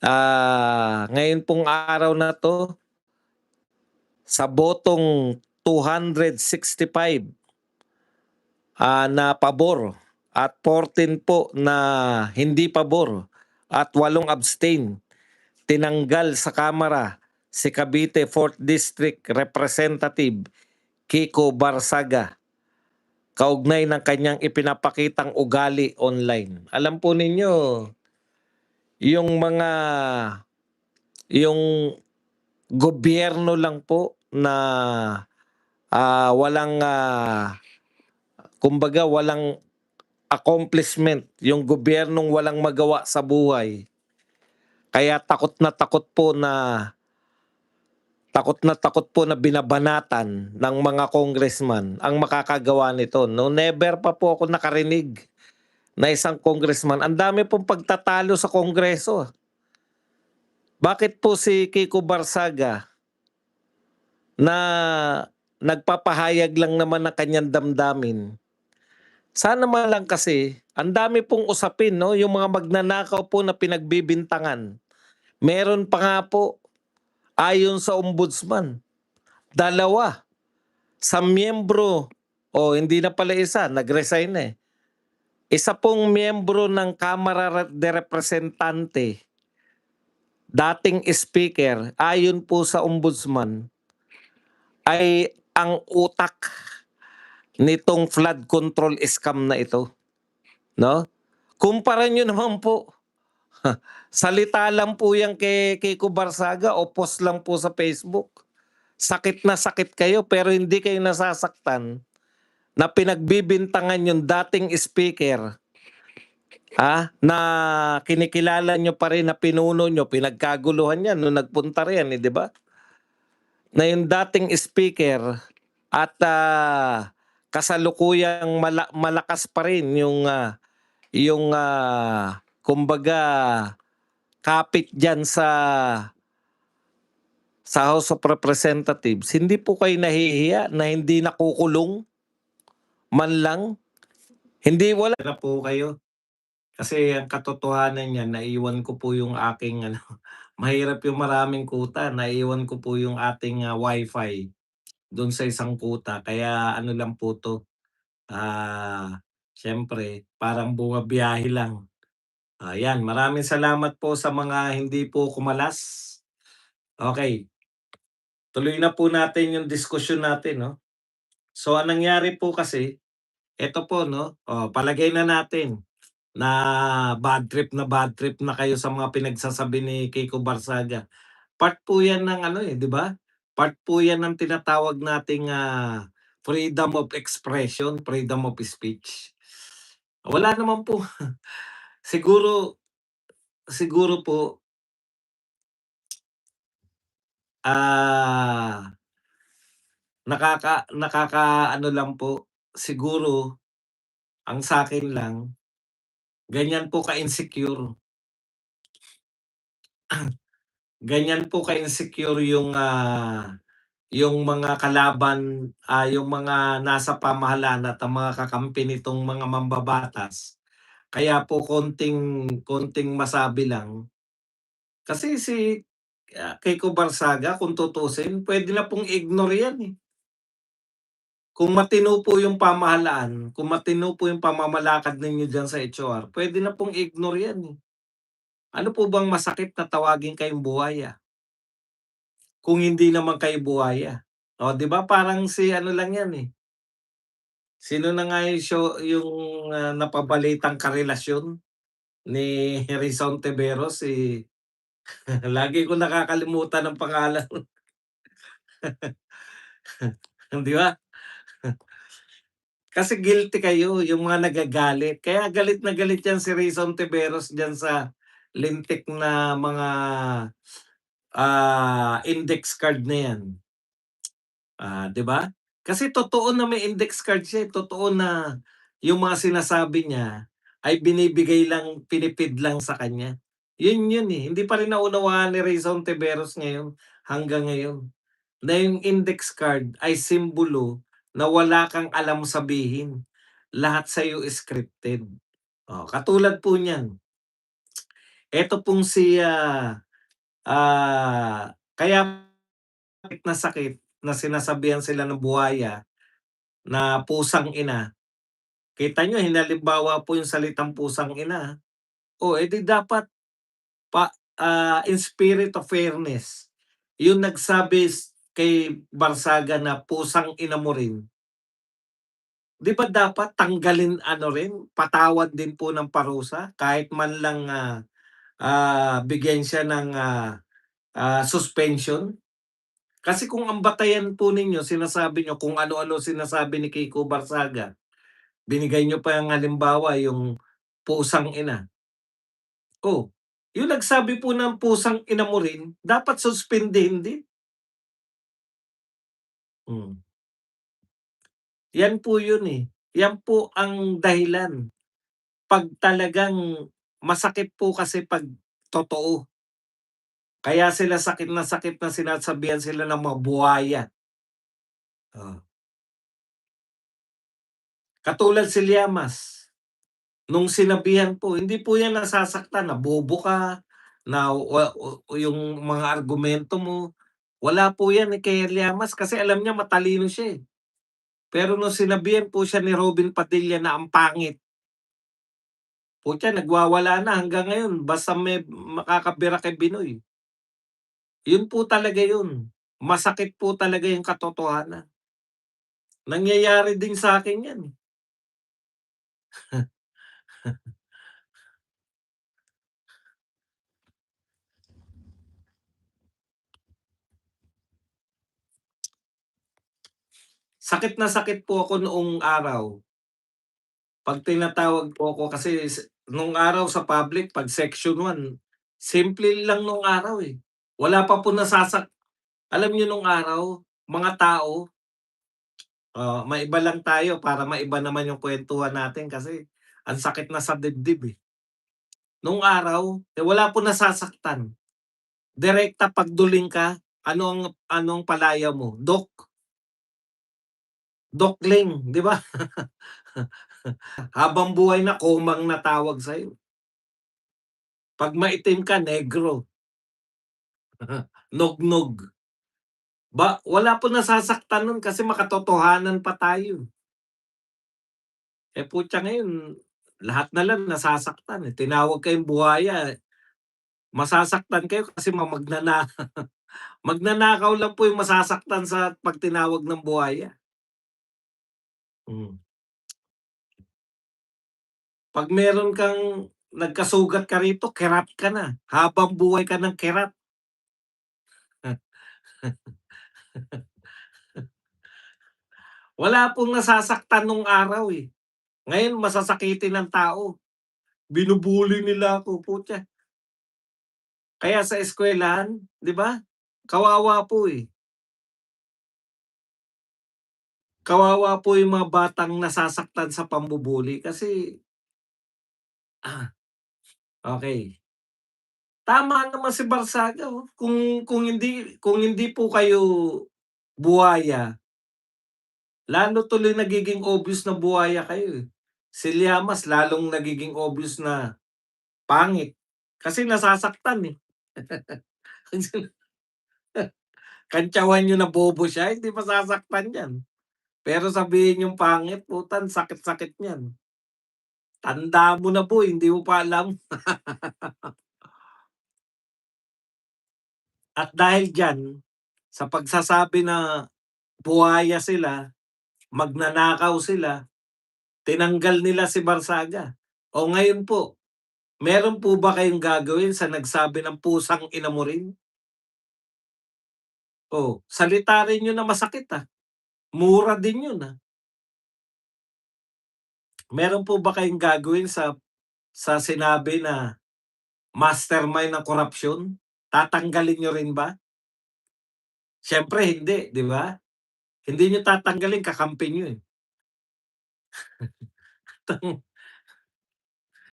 Ngayon pong araw na 'to, sa botong 265 na pabor at 14 po na hindi pabor at 8 abstain, tinanggal sa Kamara si Cavite 4th District Representative Kiko Barsaga kaugnay ng kanyang ipinapakitang ugali online. Alam po ninyo, yung mga yung gobyerno lang po na walang kumbaga walang accomplishment, yung gobyernong walang magawa sa buhay. Kaya takot po na binabanatan ng mga congressman ang makakagawa nito. No, never pa po ako nakarinig na isang congressman. Ang dami pong pagtatalo sa Kongreso. Bakit po si Kiko Barsaga na nagpapahayag lang naman ng kanyang damdamin? Sana man lang kasi, ang dami pong usapin, no? Yung mga magnanakaw po na pinagbibintangan. Meron pa nga po, ayon sa ombudsman, 2 sa miyembro, o hindi na pala isa, nag-resign na eh. Isa pong miyembro ng Kamara de Representante, dating speaker, ayon po sa ombudsman, ay ang utak nitong flood control scam na ito. No? Kumpara nyo naman po, salita lang po yan kay Kiko Barsaga o post lang po sa Facebook. Sakit na sakit kayo pero hindi kayo nasasaktan na pinagbibintangan yung dating speaker na kinikilala nyo pa rin na pinuno nyo, pinagkaguluhan yan nung nagpunta rin, di ba? Na yung dating speaker at kasalukuyang malakas pa rin yung kumbaga kapit dyan sa House of Representatives, hindi po kayo nahihiya na hindi nakukulong man lang? Hindi, wala na po kayo. Kasi ang katotohanan niyan, naiwan ko po yung aking mahirap yung maraming kuta, naiwan ko po yung ating wifi doon sa isang kuta. Kaya ano lang po to, siyempre parang bumabiyahe lang. Ayan, maraming salamat po sa mga hindi po kumalas. Okay, tuloy na po natin yung diskusyon natin, no? So, anong nangyari po kasi, eto po, no? Palagay na natin na bad trip na kayo sa mga pinagsasabi ni Kiko Barsaga. Part po yan ng ano eh, di ba? Part po yan ng tinatawag nating freedom of expression, freedom of speech. Wala naman po. siguro, siguro po, nakaka ano lang po, siguro, ang sa akin lang, ganyan po ka-insecure. Ganyan po ka-insecure yung mga kalaban, yung mga nasa pamahalaan at ang mga kakampi nitong mga mambabatas. Kaya po konting masabi lang. Kasi si Kiko Barsaga, kung tutusin, pwede na pong ignore yan eh. Kung matino po yung pamahalaan, kung matino po yung pamamalakad ninyo dyan sa HOR, pwede na pong ignore yan eh. Ano po bang masakit na tawagin kayong buhaya? Kung hindi naman kayo buhaya. O, di ba parang si ano lang yan eh. Sino na nga yung napabalitang karelasyon ni Rizon Tiveros, si lagi ko nakakalimutan ang pangalan. Di ba? Kasi guilty kayo, yung mga nagagalit. Kaya galit na galit yan si Rizon Tiveros dyan sa lintik na mga index card na yan. 'Di ba? Kasi totoo na may index card siya, totoo na yung mga sinasabi niya ay binibigay lang, pinipid lang sa kanya. Yun eh. Hindi pa rin naunawaan ni Rizon Tiveros ngayon, hanggang ngayon, na yung index card ay simbolo na wala kang alam sabihin. Lahat sa'yo scripted. Katulad po niyan, Eto pong si, kaya sakit na sinasabihan sila ng buhaya na pusang ina, kita niyo halimbawa po yung salitang pusang ina, o edi dapat in spirit of fairness, yung nagsabi kay Barsaga na pusang ina mo rin, 'di ba dapat tanggalin ano rin, patawad din po ng parusa kahit man lang, bigyan siya ng, suspension? Kasi kung ang batayan po ninyo sinasabi niyo kung ano-ano sinasabi ni Kiko Barsaga, binigay niyo pa ang halimbawa yung pusang ina. Oh, yung nagsabi po ng pusang ina mo rin dapat suspendihin din. Hmm, 'Yan po yun, eh. Yan po ang dahilan 'pag talagang masakit po kasi 'pag totoo. Kaya sila sakit na sinasabihan sila ng mga buhaya. Oh, katulad si Llamas. Nung sinabihan po, hindi po yan nasasaktan na bobo ka, na yung mga argumento mo, wala po yan, kay Llamas kasi alam niya matalino siya, eh. Pero nung sinabihan po siya ni Robin Padilla na ang pangit, putya nagwawala na hanggang ngayon basta may makakabira kay Binoy. Yun po talaga yun, masakit po talaga yung katotohanan. Nangyayari din sa'kin yan, eh. Sakit na sakit po ako noong araw. 'Pag tinatawag po ako kasi nung araw sa public 'pag section 1, simple lang nung araw, eh. Wala pa po alam niyo nung araw, mga tao, maiba lang tayo para maiba naman yung kuwentuhan natin kasi ang sakit na sa dibdib, eh. Nung araw, wala po nasasaktan. Direkta pagduling ka, anong palaya mo, dokling, 'di ba? Habang buhay na komang na tawag sa'yo. 'Pag maitim ka, negro, nognog. Wala po nasasaktan nun kasi makatotohanan pa tayo. Eh, putya ngayon lahat na lang nasasaktan, eh, tinawag kayong buhaya, masasaktan kayo kasi magnanakaw lang po yung masasaktan sa 'pag tinawag ng buhaya. Hmm. 'Pag meron kang nagkasugat ka rito, kerat ka na, habang buhay ka ng kerat. Wala pong nasasaktan nung araw, eh. Ngayon masasakitin ng tao, nila ako, putya. Kaya sa eskuwelahan, 'di ba, kawawa po, eh. Kawawa po yung mga batang nasasaktan sa pambubully kasi okey, tama naman si Barsaga, oh, kung hindi po kayo buhaya, lalo tuloy nagiging obvious na buhaya kayo, eh. Si Llamas lalong nagiging obvious na pangit, kasi nasasaktan, eh. Kantyawan niyo na bobo siya, hindi masasaktan yan. Pero sabihin niyong pangit, puta sakit-sakit niyan. Tanda mo na boy, hindi mo pa alam. At dahil diyan, sa pagsasabi na buhaya sila, magnanakaw sila, tinanggal nila si Barsaga. O ngayon po, meron po ba kayong gagawin sa nagsabi ng pusang ina mo rin? O, salita rin yun na masakit, mura din yun, Meron po ba kayong gagawin sa sinabi na mastermind ng korapsyon? Tatanggalin niyo rin ba? Siyempre hindi, 'di ba? Hindi niyo tatanggalin, kakampi niyo, eh.